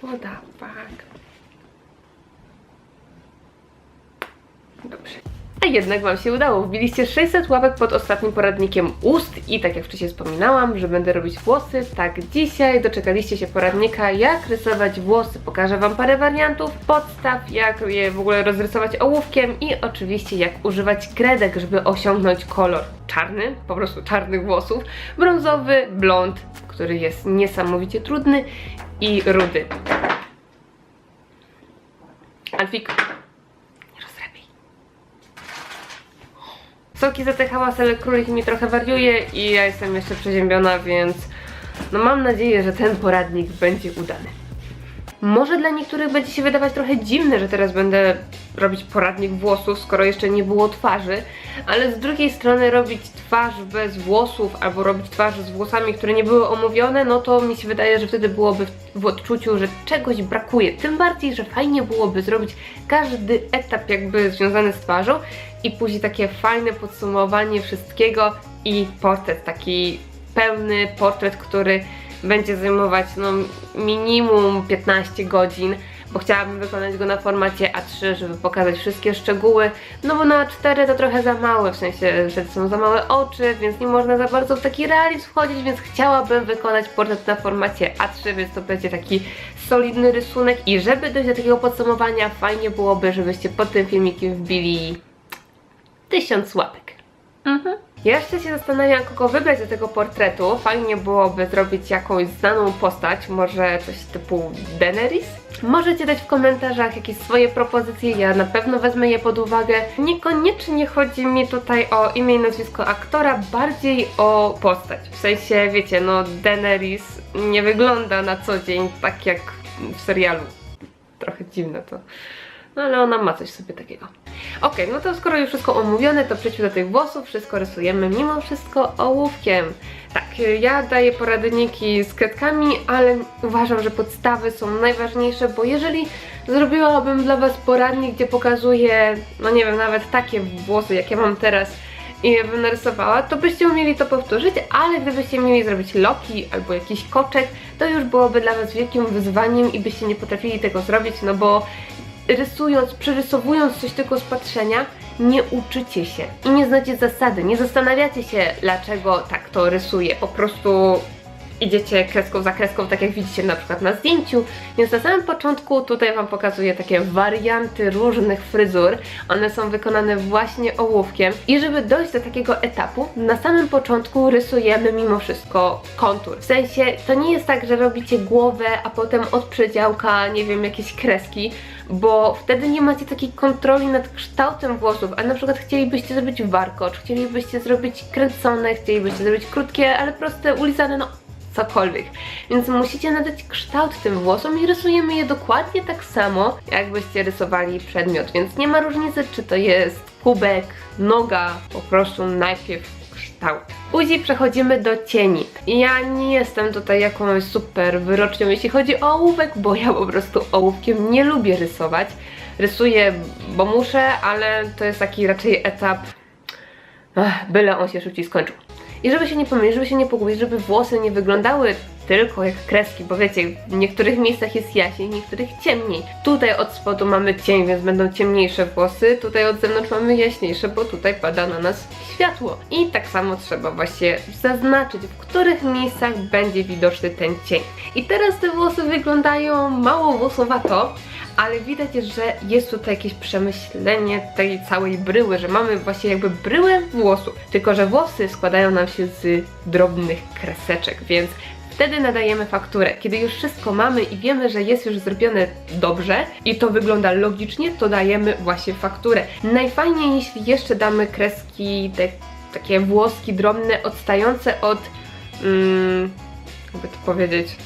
What the fuck? Dobrze. A jednak Wam się udało. Wbiliście 600 łapek pod ostatnim poradnikiem ust i tak jak wcześniej wspominałam, że będę robić włosy, tak dzisiaj doczekaliście się poradnika, jak rysować włosy. Pokażę Wam parę wariantów, podstaw, jak je w ogóle rozrysować ołówkiem i oczywiście jak używać kredek, żeby osiągnąć kolor czarny, po prostu czarnych włosów, brązowy, blond, który jest niesamowicie trudny i rudy. Alfik, nie rozrabiaj. Soki za te hałasy, ale królik mi trochę wariuje i ja jestem jeszcze przeziębiona, więc no mam nadzieję, że ten poradnik będzie udany. Może dla niektórych będzie się wydawać trochę dziwne, że teraz będę robić poradnik włosów, skoro jeszcze nie było twarzy, ale z drugiej strony robić twarz bez włosów albo robić twarz z włosami, które nie były omówione, no to mi się wydaje, że wtedy byłoby w odczuciu, że czegoś brakuje. Tym bardziej, że fajnie byłoby zrobić każdy etap jakby związany z twarzą i później takie fajne podsumowanie wszystkiego i portret, taki pełny portret, który będzie zajmować no minimum 15 godzin, bo chciałabym wykonać go na formacie A3, żeby pokazać wszystkie szczegóły, no bo na A4 to trochę za małe, w sensie, że są za małe oczy, więc nie można za bardzo w taki realizm wchodzić, więc chciałabym wykonać portret na formacie A3, więc to będzie taki solidny rysunek i żeby dojść do takiego podsumowania, fajnie byłoby, żebyście pod tym filmikiem wbili 1000 łapek. Ja jeszcze się zastanawiam, kogo wybrać do tego portretu. Fajnie byłoby zrobić jakąś znaną postać, może coś typu Daenerys. Możecie dać w komentarzach jakieś swoje propozycje, ja na pewno wezmę je pod uwagę. Niekoniecznie chodzi mi tutaj o imię i nazwisko aktora, bardziej o postać. W sensie, wiecie, no Daenerys nie wygląda na co dzień tak jak w serialu. Trochę dziwne to. No ale ona ma coś sobie takiego. Okej, no to skoro już wszystko omówione, to przejdźmy do tych włosów. Wszystko rysujemy mimo wszystko ołówkiem. Tak, ja daję poradniki z kredkami, ale uważam, że podstawy są najważniejsze, bo jeżeli zrobiłabym dla Was poradnik, gdzie pokazuję, no nie wiem, nawet takie włosy, jakie mam teraz i je bym narysowała, to byście umieli to powtórzyć, ale gdybyście mieli zrobić loki albo jakiś koczek, to już byłoby dla Was wielkim wyzwaniem i byście nie potrafili tego zrobić, no bo rysując, przerysowując coś tylko z patrzenia, nie uczycie się i nie znacie zasady, nie zastanawiacie się, dlaczego tak to rysuję, po prostu idziecie kreską za kreską, tak jak widzicie na przykład na zdjęciu, więc na samym początku tutaj Wam pokazuję takie warianty różnych fryzur, one są wykonane właśnie ołówkiem i żeby dojść do takiego etapu, na samym początku rysujemy mimo wszystko kontur, w sensie to nie jest tak, że robicie głowę, a potem od przedziałka, nie wiem, jakieś kreski, bo wtedy nie macie takiej kontroli nad kształtem włosów, a na przykład chcielibyście zrobić warkocz, chcielibyście zrobić kręcone, chcielibyście zrobić krótkie, ale proste, ulizane, no cokolwiek. Więc musicie nadać kształt tym włosom i rysujemy je dokładnie tak samo, jakbyście rysowali przedmiot, więc nie ma różnicy, czy to jest kubek, noga, po prostu najpierw kształt. Później przechodzimy do cieni. Ja nie jestem tutaj jakąś super wyrocznią, jeśli chodzi o ołówek, bo ja po prostu ołówkiem nie lubię rysować. Rysuję, bo muszę, ale to jest taki raczej etap, byle on się szybciej skończył. I żeby się nie pomylić, żeby się nie pogubić, żeby włosy nie wyglądały tylko jak kreski, bo wiecie, w niektórych miejscach jest jaśniej, w niektórych ciemniej. Tutaj od spodu mamy cień, więc będą ciemniejsze włosy, tutaj od zewnątrz mamy jaśniejsze, bo tutaj pada na nas światło. I tak samo trzeba właśnie zaznaczyć, w których miejscach będzie widoczny ten cień. I teraz te włosy wyglądają mało włosowato, ale widać, że jest tutaj jakieś przemyślenie tej całej bryły, że mamy właśnie jakby bryłę włosów, tylko że włosy składają nam się z drobnych kreseczek, więc wtedy nadajemy fakturę. Kiedy już wszystko mamy i wiemy, że jest już zrobione dobrze i to wygląda logicznie, to dajemy właśnie fakturę. Najfajniej, jeśli jeszcze damy kreski, takie włoski drobne, odstające od, jakby to powiedzieć,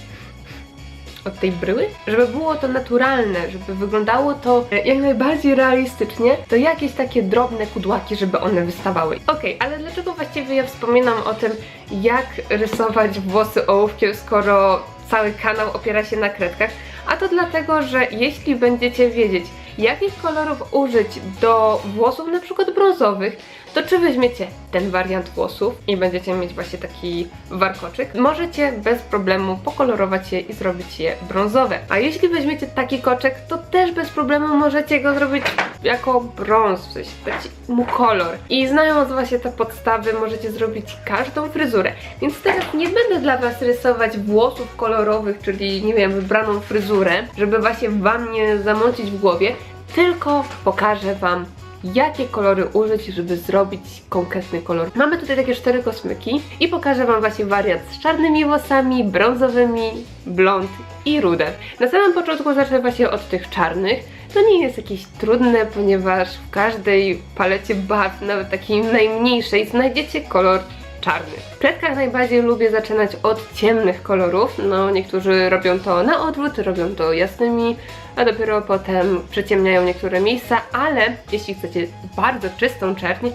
od tej bryły, żeby było to naturalne, żeby wyglądało to jak najbardziej realistycznie, to jakieś takie drobne kudłaki, żeby one wystawały. Okej, ale dlaczego właściwie ja wspominam o tym, jak rysować włosy ołówkiem, skoro cały kanał opiera się na kredkach? A to dlatego, że jeśli będziecie wiedzieć, jakich kolorów użyć do włosów na przykład brązowych, to czy weźmiecie ten wariant włosów i będziecie mieć właśnie taki warkoczyk, możecie bez problemu pokolorować je i zrobić je brązowe. A jeśli weźmiecie taki koczek, to też bez problemu możecie go zrobić jako brąz, w sensie dać mu kolor. I znając właśnie te podstawy, możecie zrobić każdą fryzurę. Więc teraz nie będę dla Was rysować włosów kolorowych, czyli nie wiem, wybraną fryzurę, żeby właśnie Wam nie zamącić w głowie, tylko pokażę Wam, jakie kolory użyć, żeby zrobić konkretny kolor. Mamy tutaj takie 4 kosmyki i pokażę Wam właśnie wariant z czarnymi włosami, brązowymi, blond i rude. Na samym początku zacznę właśnie od tych czarnych. To nie jest jakieś trudne, ponieważ w każdej palecie barw, nawet takiej najmniejszej, znajdziecie kolor czarny. W kredkach najbardziej lubię zaczynać od ciemnych kolorów. No, niektórzy robią to na odwrót, robią to jasnymi, a dopiero potem przyciemniają niektóre miejsca, ale jeśli chcecie bardzo czystą czerń,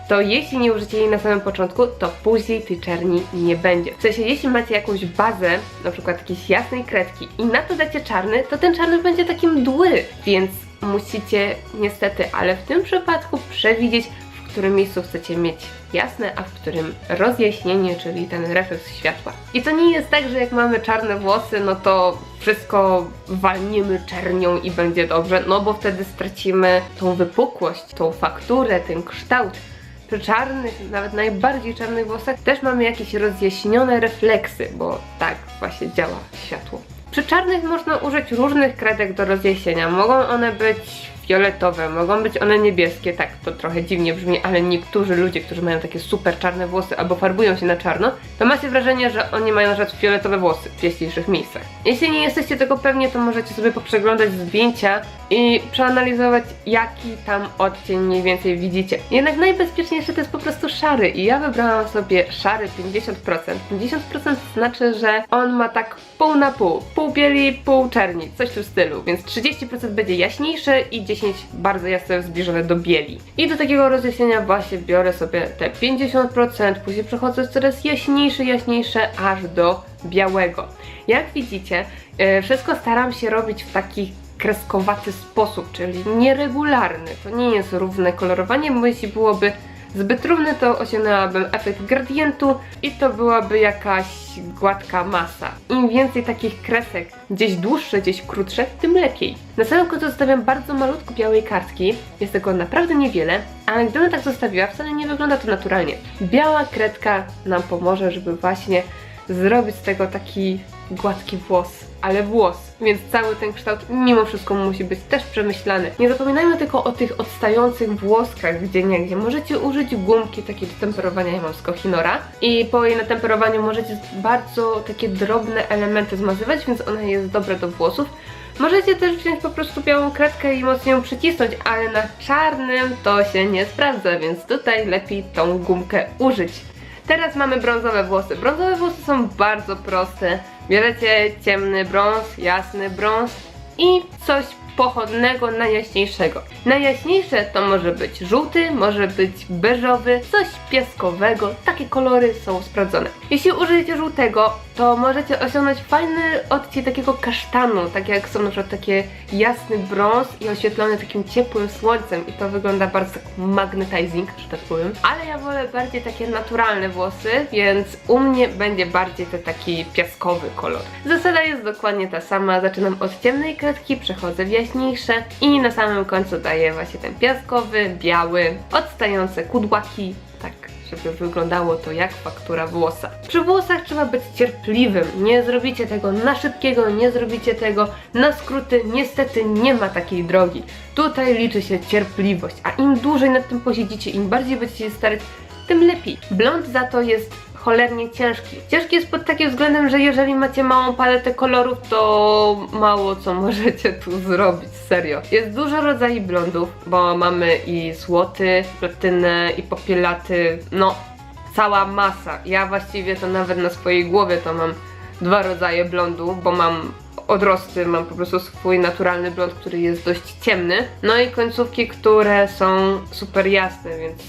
to jeśli nie użycie jej na samym początku, to później tej czerni nie będzie. W sensie, jeśli macie jakąś bazę, na przykład jakiejś jasnej kredki i na to dacie czarny, to ten czarny będzie taki mdły, więc musicie niestety, ale w tym przypadku przewidzieć, w którym miejscu chcecie mieć jasne, a w którym rozjaśnienie, czyli ten refleks światła. I to nie jest tak, że jak mamy czarne włosy, no to wszystko walniemy czernią i będzie dobrze, no bo wtedy stracimy tą wypukłość, tą fakturę, ten kształt. Przy czarnych, nawet najbardziej czarnych włosach też mamy jakieś rozjaśnione refleksy, bo tak właśnie działa światło. Przy czarnych można użyć różnych kredek do rozjaśnienia. Mogą one być fioletowe, mogą być one niebieskie, tak to trochę dziwnie brzmi, ale niektórzy ludzie, którzy mają takie super czarne włosy albo farbują się na czarno, to macie wrażenie, że oni mają na przykład fioletowe włosy w jaśniejszych miejscach. Jeśli nie jesteście tego pewni, to możecie sobie poprzeglądać zdjęcia i przeanalizować, jaki tam odcień mniej więcej widzicie. Jednak najbezpieczniejszy to jest po prostu szary i ja wybrałam sobie szary 50%. 50% znaczy, że on ma tak pół na pół, pół bieli, pół czerni, coś w tym stylu, więc 30% będzie jaśniejszy i 10% bardzo jasne, zbliżone do bieli. I do takiego rozjaśnienia właśnie biorę sobie te 50%, później przechodzę coraz jaśniejsze, aż do białego. Jak widzicie, wszystko staram się robić w taki kreskowaty sposób, czyli nieregularny. To nie jest równe kolorowanie, bo jeśli byłoby zbyt równe, to osiągnęłabym efekt gradientu i to byłaby jakaś gładka masa. Im więcej takich kresek, gdzieś dłuższe, gdzieś krótsze, tym lepiej. Na samym końcu zostawiam bardzo malutko białej kartki, jest tego naprawdę niewiele, ale gdybym tak zostawiła, wcale nie wygląda to naturalnie. Biała kredka nam pomoże, żeby właśnie zrobić z tego taki gładki włos, ale włos, więc cały ten kształt mimo wszystko musi być też przemyślany. Nie zapominajmy tylko o tych odstających włoskach gdzieniegdzie. Możecie użyć gumki takiej do temperowania, ja mam z Kohinoora i po jej natemperowaniu możecie bardzo takie drobne elementy zmazywać, więc ona jest dobra do włosów. Możecie też wziąć po prostu białą kredkę i mocno ją przycisnąć, ale na czarnym to się nie sprawdza, więc tutaj lepiej tą gumkę użyć. Teraz mamy brązowe włosy. Brązowe włosy są bardzo proste. Bierzecie ciemny brąz, jasny brąz i coś pochodnego, najjaśniejszego. Najjaśniejsze to może być żółty, może być beżowy, coś piaskowego. Takie kolory są sprawdzone. Jeśli użyjecie żółtego, to możecie osiągnąć fajny odcień takiego kasztanu, tak jak są na przykład takie jasny brąz i oświetlony takim ciepłym słońcem i to wygląda bardzo tak magnetizing, że tak powiem. Ale ja wolę bardziej takie naturalne włosy, więc u mnie będzie bardziej ten taki piaskowy kolor. Zasada jest dokładnie ta sama, zaczynam od ciemnej kredki, przechodzę w jaśniejsze i na samym końcu daję właśnie ten piaskowy, biały, odstające kudłaki, tak żeby wyglądało to jak faktura włosa. Przy włosach trzeba być cierpliwym, nie zrobicie tego na szybkiego, nie zrobicie tego na skróty, niestety nie ma takiej drogi. Tutaj liczy się cierpliwość, a im dłużej nad tym posiedzicie, im bardziej będziecie się starać, tym lepiej. Blond za to jest cholernie ciężki. Ciężki jest pod takim względem, że jeżeli macie małą paletę kolorów, to mało co możecie tu zrobić, serio. Jest dużo rodzajów blondów, bo mamy i złoty, platynę i popielaty, no cała masa. Ja właściwie to nawet na swojej głowie to mam 2 rodzaje blondu, bo mam odrosty, mam po prostu swój naturalny blond, który jest dość ciemny, no i końcówki, które są super jasne, więc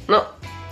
no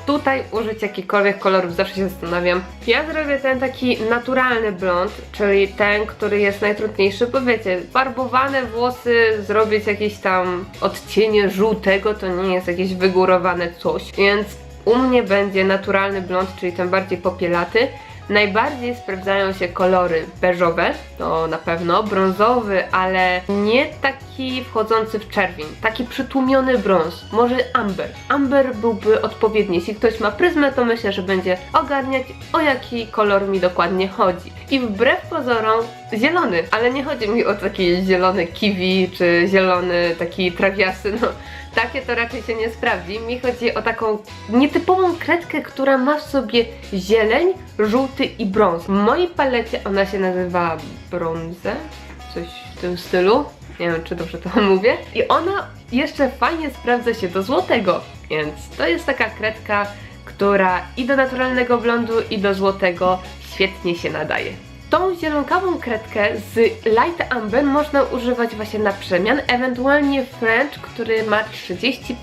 tutaj użyć jakichkolwiek kolorów, zawsze się zastanawiam. Ja zrobię ten taki naturalny blond, czyli ten, który jest najtrudniejszy, bo wiecie, farbowane włosy, zrobić jakieś tam odcienie żółtego, to nie jest jakieś wygórowane coś, więc u mnie będzie naturalny blond, czyli ten bardziej popielaty. Najbardziej sprawdzają się kolory beżowe, to na pewno, brązowy, ale nie taki wchodzący w czerwień, taki przytłumiony brąz, może amber. Amber byłby odpowiedni, jeśli ktoś ma pryzmę, to myślę, że będzie ogarniać, o jaki kolor mi dokładnie chodzi. I wbrew pozorom zielony, ale nie chodzi mi o taki zielony kiwi, czy zielony taki trawiasy, no takie to raczej się nie sprawdzi. Mi chodzi o taką nietypową kredkę, która ma w sobie zieleń, żółty i brąz. W mojej palecie ona się nazywa brązę, coś w tym stylu. Nie wiem, czy dobrze to mówię. I ona jeszcze fajnie sprawdza się do złotego, więc to jest taka kredka, która i do naturalnego blondu, i do złotego świetnie się nadaje. Tą zielonkawą kredkę z Light Amber można używać właśnie na przemian, ewentualnie French, który ma 30%.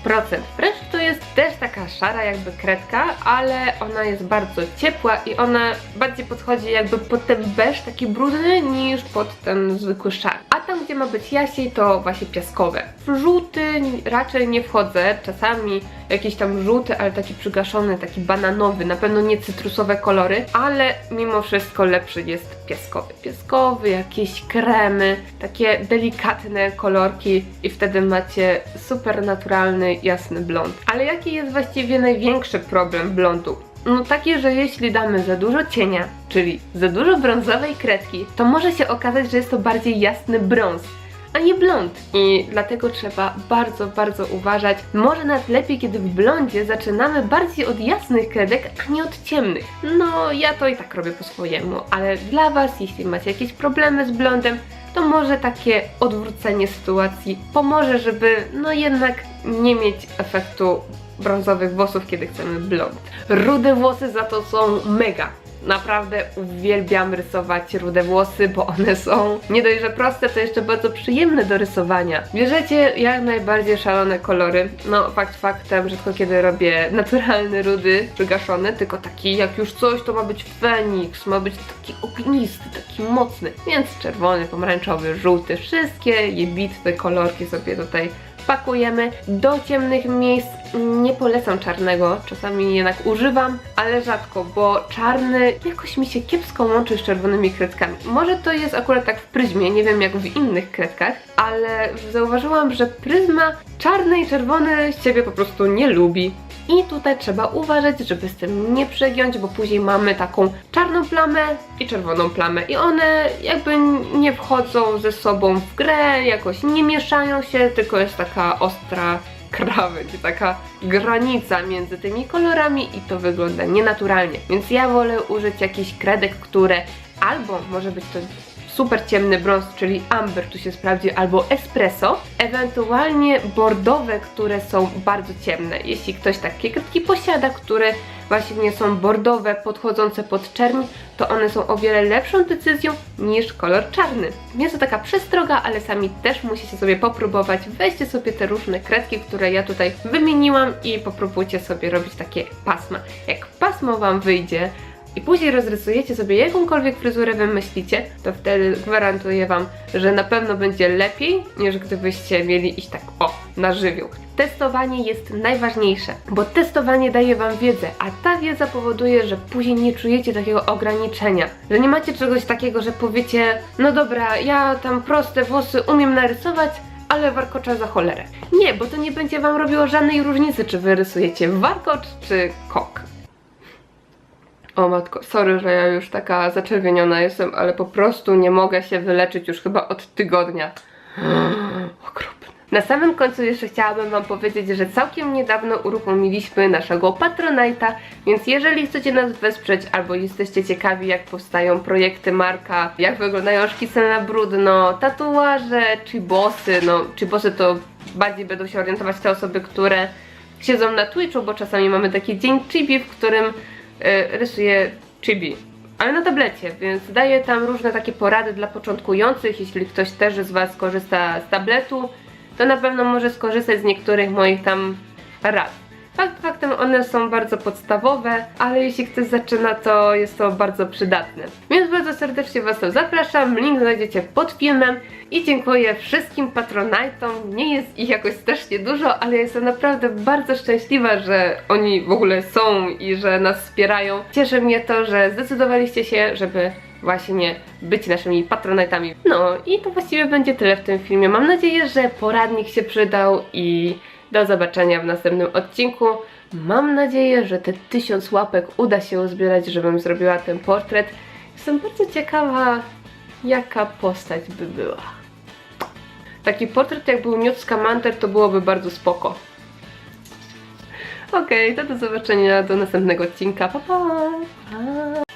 French to jest też taka szara jakby kredka, ale ona jest bardzo ciepła i ona bardziej podchodzi jakby pod ten beż taki brudny niż pod ten zwykły szary. A tam, gdzie ma być jaśniej, to właśnie piaskowe. W żółty raczej nie wchodzę, czasami jakiś tam żółty, ale taki przygaszony, taki bananowy, na pewno nie cytrusowe kolory, ale mimo wszystko lepszy jest piaskowy. Piaskowy, jakieś kremy, takie delikatne kolorki i wtedy macie super naturalny, jasny blond. Ale jaki jest właściwie największy problem blondu? No taki, że jeśli damy za dużo cienia, czyli za dużo brązowej kredki, to może się okazać, że jest to bardziej jasny brąz, a nie blond. I dlatego trzeba bardzo, bardzo uważać. Może nawet lepiej, kiedy w blondzie zaczynamy bardziej od jasnych kredek, a nie od ciemnych. No, ja to i tak robię po swojemu, ale dla Was, jeśli macie jakieś problemy z blondem, to może takie odwrócenie sytuacji pomoże, żeby no jednak nie mieć efektu brązowych włosów, kiedy chcemy blond. Rude włosy za to są mega. Naprawdę uwielbiam rysować rude włosy, bo one są nie dość, że proste, to jeszcze bardzo przyjemne do rysowania. Bierzecie jak najbardziej szalone kolory. No fakt faktem, rzadko kiedy robię naturalny rudy, przygaszony, tylko taki jak już coś, to ma być Feniks, ma być taki ognisty, taki mocny. Więc czerwony, pomarańczowy, żółty, wszystkie jebitne kolorki sobie tutaj pakujemy. Do ciemnych miejsc nie polecam czarnego, czasami jednak używam, ale rzadko, bo czarny jakoś mi się kiepsko łączy z czerwonymi kredkami. Może to jest akurat tak w pryzmie, nie wiem jak w innych kredkach, ale zauważyłam, że pryzma czarny i czerwony z siebie po prostu nie lubi. I tutaj trzeba uważać, żeby z tym nie przegiąć, bo później mamy taką czarną plamę i czerwoną plamę i one jakby nie wchodzą ze sobą w grę, jakoś nie mieszają się, tylko jest taka ostra krawędź, taka granica między tymi kolorami i to wygląda nienaturalnie. Więc ja wolę użyć jakichś kredek, które albo może być to super ciemny brąz, czyli amber tu się sprawdzi, albo espresso, ewentualnie bordowe, które są bardzo ciemne. Jeśli ktoś takie kredki posiada, które właśnie są bordowe, podchodzące pod czerń, to one są o wiele lepszą decyzją niż kolor czarny. Jest to taka przestroga, ale sami też musicie sobie popróbować. Weźcie sobie te różne kredki, które ja tutaj wymieniłam i popróbujcie sobie robić takie pasma. Jak pasmo Wam wyjdzie, i później rozrysujecie sobie jakąkolwiek fryzurę wymyślicie, to wtedy gwarantuję Wam, że na pewno będzie lepiej, niż gdybyście mieli iść tak na żywioł. Testowanie jest najważniejsze, bo testowanie daje Wam wiedzę, a ta wiedza powoduje, że później nie czujecie takiego ograniczenia, że nie macie czegoś takiego, że powiecie, no dobra, ja tam proste włosy umiem narysować, ale warkocza za cholerę. Nie, bo to nie będzie Wam robiło żadnej różnicy, czy Wy rysujecie warkocz, czy kok. O matko, sorry, że ja już taka zaczerwieniona jestem, ale po prostu nie mogę się wyleczyć już chyba od tygodnia. Okropne. Na samym końcu jeszcze chciałabym Wam powiedzieć, że całkiem niedawno uruchomiliśmy naszego Patronite'a, więc jeżeli chcecie nas wesprzeć albo jesteście ciekawi, jak powstają projekty Marka, jak wyglądają szkice na brudno, tatuaże, chibosy, no chibosy to bardziej będą się orientować te osoby, które siedzą na Twitchu, bo czasami mamy taki dzień chibi, w którym rysuję chibi, ale na tablecie, więc daję tam różne takie porady dla początkujących. Jeśli ktoś też z Was korzysta z tabletu, to na pewno może skorzystać z niektórych moich tam rad. Faktem one są bardzo podstawowe, ale jeśli ktoś zaczyna, to jest to bardzo przydatne. Więc bardzo serdecznie Was tam zapraszam, link znajdziecie pod filmem i dziękuję wszystkim patronajtom. Nie jest ich jakoś strasznie dużo, ale jestem naprawdę bardzo szczęśliwa, że oni w ogóle są i że nas wspierają. Cieszy mnie to, że zdecydowaliście się, żeby właśnie być naszymi patronajtami. No i to właściwie będzie tyle w tym filmie. Mam nadzieję, że poradnik się przydał i do zobaczenia w następnym odcinku. Mam nadzieję, że te 1000 łapek uda się uzbierać, żebym zrobiła ten portret. Jestem bardzo ciekawa, jaka postać by była. Taki portret jak był Newt Scamander, to byłoby bardzo spoko. Okej, to do zobaczenia do następnego odcinka. Pa, pa! Pa.